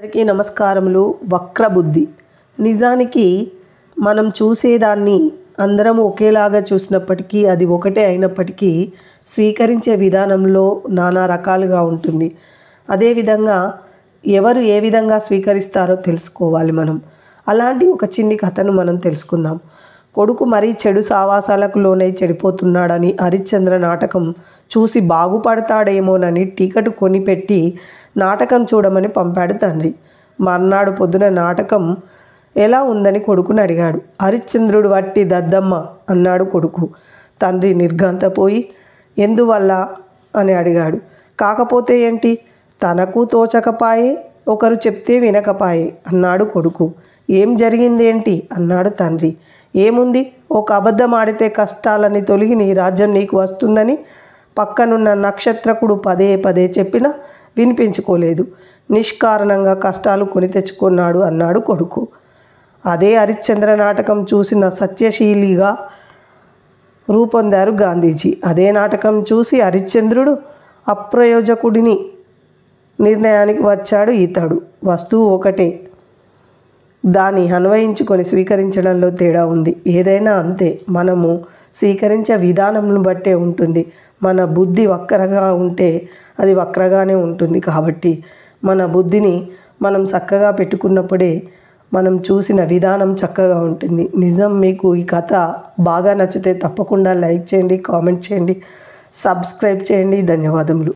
అందరికీ నమస్కారములు. వక్రబుద్ధి. నిజానికి మనం చూసేదాన్ని అందరం ఒకేలాగా చూసినప్పటికీ అది ఒకటే అయినప్పటికీ స్వీకరించే విధానంలో నానా రకాలుగా ఉంటుంది. అదేవిధంగా ఎవరు ఏ విధంగా స్వీకరిస్తారో తెలుసుకోవాలి మనం. అలాంటి ఒక చిన్ని కథను మనం తెలుసుకుందాం. కొడుకు మరీ చెడు సావాసాలకు లోనై చెడిపోతున్నాడని హరిశ్చంద్ర నాటకం చూసి బాగుపడతాడేమోనని టికెట్ కొనిపెట్టి నాటకం చూడమని పంపాడు తండ్రి. మర్నాడు పొద్దున నాటకం ఎలా ఉందని కొడుకుని అడిగాడు. హరిశ్చంద్రుడు వట్టి దద్దమ్మ అన్నాడు కొడుకు. తండ్రి నిర్ఘాంతపోయి ఎందువల్ల అని అడిగాడు. కాకపోతే ఏంటి, తనకు తోచకపాయే, ఒకరు చెప్తే వినకపాయే అన్నాడు కొడుకు. ఏం జరిగిందేంటి అన్నాడు తండ్రి. ఏముంది, ఒక అబద్ధం ఆడితే కష్టాలని తొలగి నీ రాజ్యం నీకు వస్తుందని పక్కనున్న నక్షత్రకుడు పదే పదే చెప్పినా వినిపించుకోలేదు. నిష్కారణంగా కష్టాలు కొని తెచ్చుకున్నాడు అన్నాడు కొడుకు. అదే హరిశ్చంద్ర నాటకం చూసిన సత్యశీలిగా రూపొందారు గాంధీజీ. అదే నాటకం చూసి హరిశ్చంద్రుడు అప్రయోజకుడిని నిర్ణయానికి వచ్చాడు. ఇతడు వస్తువు ఒకటే, దాన్ని అన్వయించుకొని స్వీకరించడంలో తేడా ఉంది. ఏదైనా అంతే, మనము స్వీకరించే విధానంను బట్టే ఉంటుంది. మన బుద్ధి వక్రగా ఉంటే అది వక్రగానే ఉంటుంది. కాబట్టి మన బుద్ధిని మనం చక్కగా పెట్టుకున్నప్పుడే మనం చూసిన విధానం చక్కగా ఉంటుంది. నిజం మీకు ఈ కథ బాగా నచ్చితే తప్పకుండా లైక్ చేయండి, కామెంట్ చేయండి, సబ్స్క్రైబ్ చేయండి. ధన్యవాదములు.